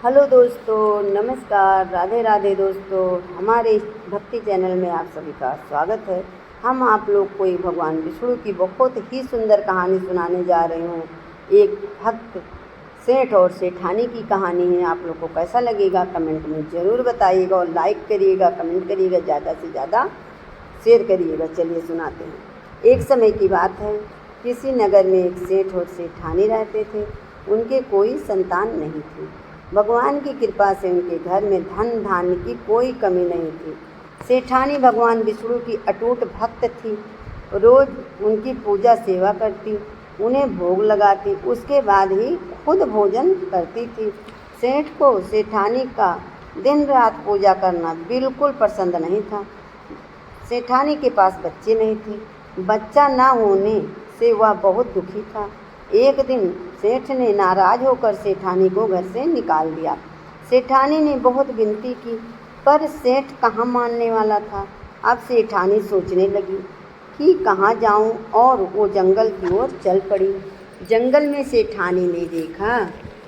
Hello दोस्तों, नमस्कार, राधे राधे दोस्तों। हमारे इस भक्ति चैनल में आप सभी का स्वागत है। हम आप लोग को एक भगवान विष्णु की बहुत ही सुंदर कहानी सुनाने जा रहे हूँ। एक भक्त सेठ और सेठानी की कहानी है। आप लोग को कैसा लगेगा कमेंट में ज़रूर बताइएगा और लाइक करिएगा, कमेंट करिएगा, ज़्यादा से ज़्यादा शेयर करिएगा। चलिए सुनाते हैं। एक समय की बात है, किसी नगर में एक सेठ और सेठानी रहते थे। उनके कोई संतान नहीं थी। भगवान की कृपा से उनके घर में धन धान्य की कोई कमी नहीं थी। सेठानी भगवान विष्णु की अटूट भक्त थी। रोज उनकी पूजा सेवा करती, उन्हें भोग लगाती, उसके बाद ही खुद भोजन करती थी। सेठ को सेठानी का दिन रात पूजा करना बिल्कुल पसंद नहीं था। सेठानी के पास बच्चे नहीं थे। बच्चा न होने से वह बहुत दुखी था। एक दिन सेठ ने नाराज होकर सेठानी को घर से निकाल दिया। सेठानी ने बहुत विनती की, पर सेठ कहाँ मानने वाला था। अब सेठानी सोचने लगी कि कहाँ जाऊं, और वो जंगल की ओर चल पड़ी। जंगल में सेठानी ने देखा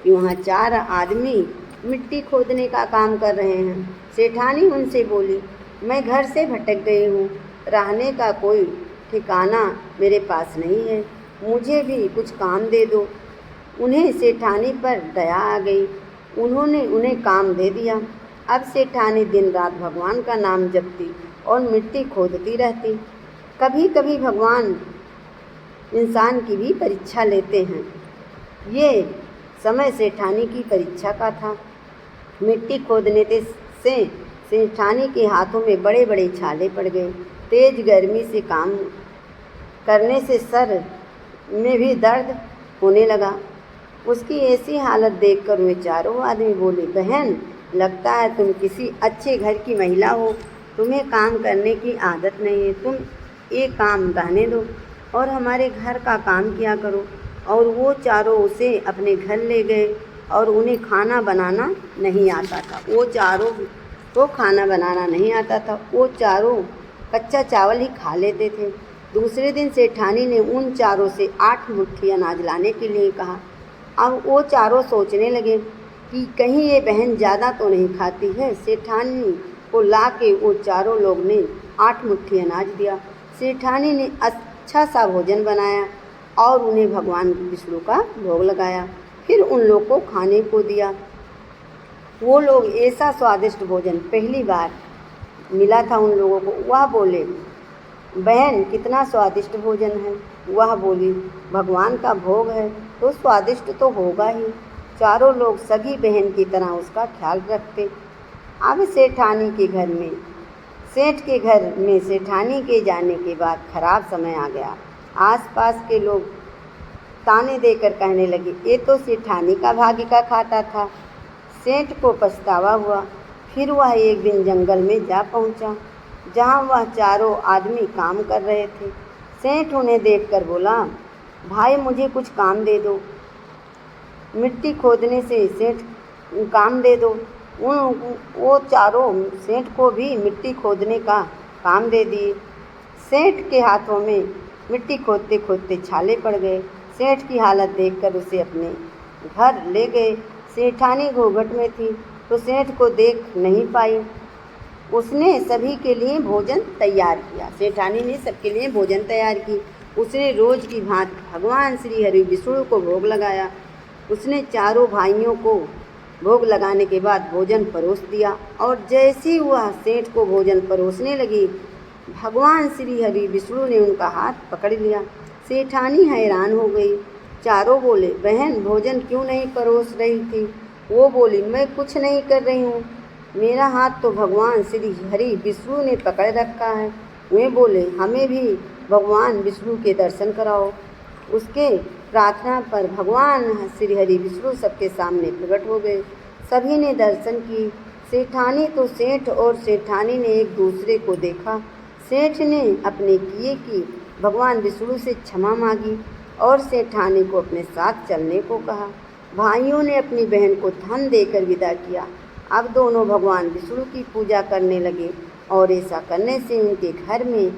कि वहाँ 4 आदमी मिट्टी खोदने का काम कर रहे हैं। सेठानी उनसे बोली, मैं घर से भटक गई हूँ, रहने का कोई ठिकाना मेरे पास नहीं है, मुझे भी कुछ काम दे दो। उन्हें सेठानी पर दया आ गई। उन्होंने उन्हें काम दे दिया। अब सेठानी दिन रात भगवान का नाम जपती और मिट्टी खोदती रहती। कभी कभी भगवान इंसान की भी परीक्षा लेते हैं। ये समय सेठानी की परीक्षा का था। मिट्टी खोदने से सेठानी के हाथों में बड़े बड़े छाले पड़ गए। तेज गर्मी से काम करने से सर में भी दर्द होने लगा। उसकी ऐसी हालत देखकर वे चारों आदमी बोले, बहन, लगता है तुम किसी अच्छे घर की महिला हो, तुम्हें काम करने की आदत नहीं है, तुम ये काम रहने दो और हमारे घर का काम किया करो। और वो चारों उसे अपने घर ले गए और उन्हें खाना बनाना नहीं आता था। वो चारों को खाना बनाना नहीं आता था। वो चारों कच्चा चावल ही खा लेते थे। दूसरे दिन सेठानी ने उन चारों से 8 मुट्ठी अनाज लाने के लिए कहा। अब वो चारों सोचने लगे कि कहीं ये बहन ज़्यादा तो नहीं खाती है। सेठानी को ला के वो चारों लोग ने 8 मुट्ठी अनाज दिया। सेठानी ने अच्छा सा भोजन बनाया और उन्हें भगवान विष्णु का भोग लगाया। फिर उन लोग को खाने को दिया। वो लोग ऐसा स्वादिष्ट भोजन पहली बार मिला था उन लोगों को। वह बोले, बहन, कितना स्वादिष्ट भोजन है। वह बोली, भगवान का भोग है तो स्वादिष्ट तो होगा ही। चारों लोग सगी बहन की तरह उसका ख्याल रखते। अब सेठ के घर में सेठानी के जाने के बाद खराब समय आ गया। आसपास के लोग ताने देकर कहने लगे, ये तो सेठानी का भाग्य का खाता था। सेठ को पछतावा हुआ। फिर वह एक दिन जंगल में जा पहुंचा, जहां वह चारों आदमी काम कर रहे थे। सेठ उन्हें देखकर बोला, भाई, मुझे कुछ काम दे दो। मिट्टी खोदने से सेठ काम दे दो। वो चारों सेठ को भी मिट्टी खोदने का काम दे दिए। सेठ के हाथों में मिट्टी खोदते खोदते छाले पड़ गए। सेठ की हालत देखकर उसे अपने घर ले गए। सेठानी घूंघट में थी तो सेठ को देख नहीं पाई। उसने सभी के लिए भोजन तैयार किया। सेठानी ने सबके लिए भोजन तैयार की। उसने रोज की भांति भगवान श्री हरि विष्णु को भोग लगाया। उसने चारों भाइयों को भोग लगाने के बाद भोजन परोस दिया और जैसे ही वह सेठ को भोजन परोसने लगी, भगवान श्री हरि विष्णु ने उनका हाथ पकड़ लिया। सेठानी हैरान हो गई। चारों बोले, बहन, भोजन क्यों नहीं परोस रही थी। वो बोली, मैं कुछ नहीं कर रही हूँ, मेरा हाथ तो भगवान श्री हरि विष्णु ने पकड़ रखा है। वे बोले, हमें भी भगवान विष्णु के दर्शन कराओ। उसके प्रार्थना पर भगवान श्री हरि विष्णु सबके सामने प्रकट हो गए। सभी ने दर्शन की। सेठानी तो सेठ और सेठानी ने एक दूसरे को देखा। सेठ ने अपने किए की भगवान विष्णु से क्षमा मांगी और सेठानी को अपने साथ चलने को कहा। भाइयों ने अपनी बहन को धन देकर विदा किया। अब दोनों भगवान विष्णु की पूजा करने लगे और ऐसा करने से उनके घर में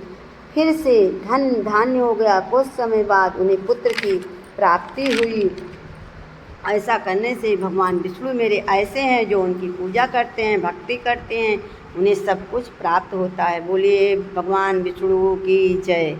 फिर से धन धान्य हो गया। कुछ समय बाद उन्हें पुत्र की प्राप्ति हुई। ऐसा करने से भगवान विष्णु मेरे ऐसे हैं जो उनकी पूजा करते हैं, भक्ति करते हैं, उन्हें सब कुछ प्राप्त होता है। बोलिए भगवान विष्णु की जय।